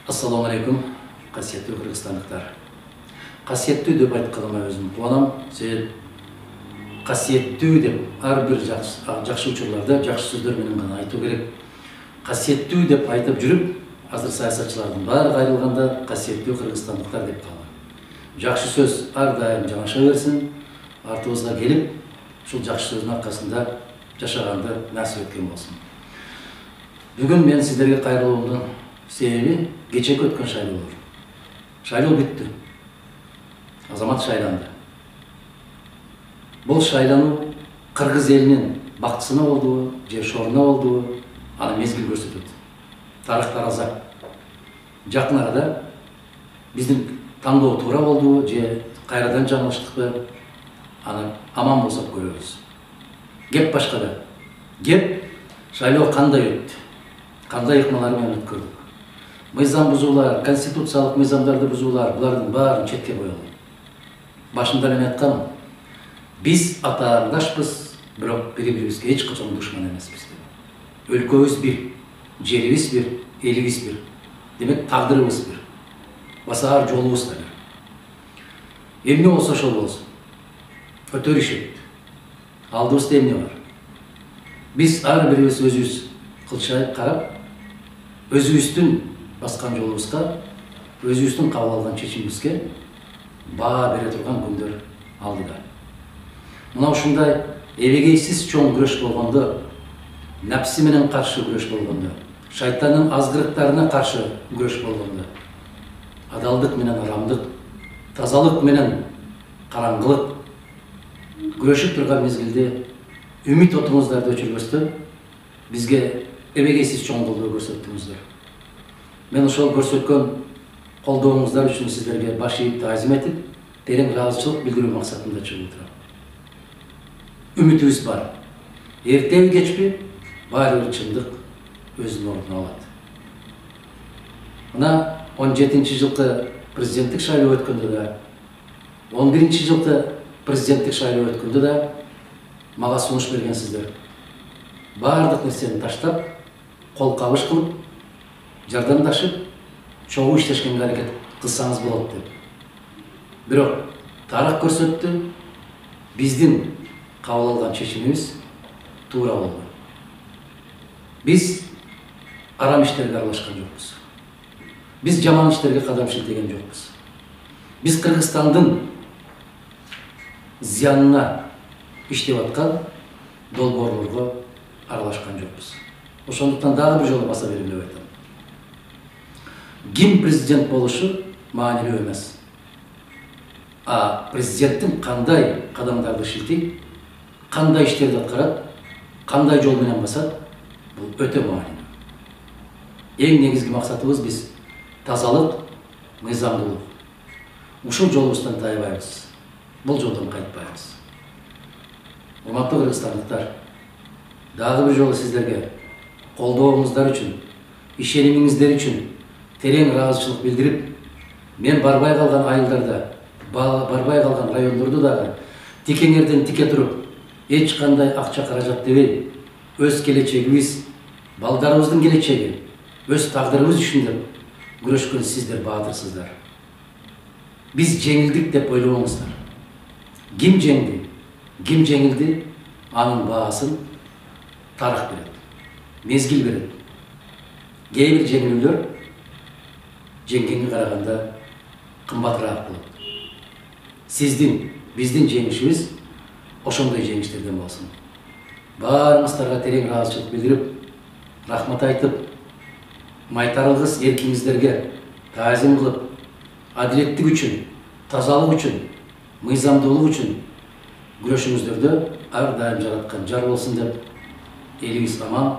Assalamu alaikum, qasiyetli Kırgızstanlıklar. Qasiyetli dep ayтканыма өзүм кубанам. Себеп qasiyetli деп ар бир жакшы учурларда жакшы сөздөр менен гана айтуу керек. Qasiyetli деп айтып жүрүп, азыр саясатчылардын баары кайрылганда qasiyetli Кыргызстандыктар деп калган. Жакшы сөз ар дайым жаңаша берсин, артыбызга келип, ушул жакшы сөздүн аркасында жашаганды насип эткен болсун. Бүгүн мен сиздерге кайрылуумдун себеби кечеки өткөн шайлоолор. Шайлоо бүттү. Азамат шайланды. Бул шайлануу кыргыз элинин бактысына болдубу, же шоруна болдубу, аны мезгил көрсөтөт. Тарых тараза. Жакын арада биздин тандоо туура болдубу, же кайрадан жаңылыштыкпы, аны аман болсок көрөбүз. Кеп башкада. Кеп шайлоо кандай өттү? Кандай ыкмалар менен өткөрдүк? Мыйзам бузуулар, конституциялык мыйзамдарды бузуулар, булардын баарын четке коелу. Башында эле айткам, биз атаандашпыз, бирок бири-бирибизге эч качан душман эмеспиз деп. Өлкөбүз бир, жерибиз бир, элибиз бир. Демек тагдырыбыз бир. Басаар жолубуз да бир. Эмне болсо ошол болсун. Өтөрүшөт. Алдыбызда эмне бар? Биз ар бирибиз өзүбүз кылчайып карап, өзүбүздүн баскан жолубузга, өзүбүздүн кабыл алган чечимибизге баа бере турган күндөр алдыда. Мына ушундай эбегейсиз чоң күрөш болгондо, напси менен каршы күрөш болгондо, шайтандын азгырыктарына каршы күрөш болгондо, адалдык менен арамдык, тазалык менен караңгылык күрөшүп турган мезгилде үмүт отуңуздарды өчүрбөстөн бизге эбегейсиз чоң колдоо көрсөттүңүздөр. Мен ошол көрсөткөн колдооңуздар үчүн сиздерге баш ийип таазим этип, терең ыраазычылык билдирүү максатында чыгып турам. Үмүтүбүз бар. Эртеби кечпи баары бир чындык өзүнүн ордун алат. Мына 17-жылкы президенттик шайлоо өткөндө да, 11-жылкы президенттик шайлоо өткөндө да мага сунуш бергенсиздер. Баардык нерсени таштап, кол кабыш кылып, жардамдашып, чогуу иштешкенге аракет кылсаңыз болот деп. Бирок тарых көрсөттү, биздин кабыл алган чечимибиз туура болду. Биз арам иштерге аралашкан жокпуз. Биз жаман иштерге кадам шилтеген жокпуз. Биз Кыргызстандын зыянына иштеп аткан долбоорлорго аралашкан жокпуз. Ошондуктан дагы бир жолу баса берем деп айтам. Ким президент болушу маанилүү эмес. А президенттин кандай кадамдарды шилтейт, кандай иштерди аткарат, кандай жол менен басат, бул өтө маанилүү. Эң негизги максатыбыз биз тазалык, мыйзамдуулук. Ушул жолубуздан тайбайбыз. Бул жолдон кайтпайбыз. Урматтуу кыргызстандыктар, дагы бир жолу сиздерге колдооңуздар үчүн, ишенимиңиздер үчүн терең ыраазычылык билдирип, мен барбай калган айылдарда, барбай калган райондордо дагы тикеңерден тике туруп, эч кандай акча каражат дебей, өз келечегибиз, балдарыбыздын келечеги, өз тагдырыбыз үчүн деп күрөшкөн сиздер баатырсыздар. Биз жеңилдик деп ойлобоңуздар. Ким жеңди? Ким жеңилди? Анын баасын тарых берет, мезгил берет. Кээ бир жеңилүүлөр жеңгенге караганда кымбатыраак болот. Сиздин, биздин жеңишибиз ошондой жеңиштерден болсун. Баарыңыздарга терең ыраазычылык билдирип, рахмат айтып, майтарылгыс эркиңиздерге таазим кылып, адилеттик үчүн, тазалык үчүн, мыйзамдуулук үчүн күрөшүңүздөрдө ар дайым жараткан жар болсун деп, элибиз аман,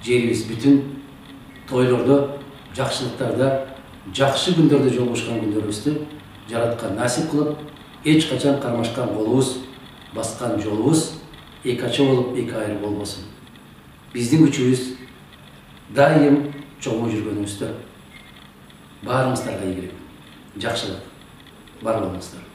жерибиз бүтүн, тойлордо, жакшылыктарда, жакшы күндөрдө жолугушкан күндөрүбүздү жараткан насип кылып, эч качан кармашкан колубуз, баскан жолубуз эки ача болуп, эки айыр болбосун. Биздин күчүбүз дайым чогуу жүргөнүбүздө. Баарыңыздарга ийгилик, жакшылык бар болуңуздар.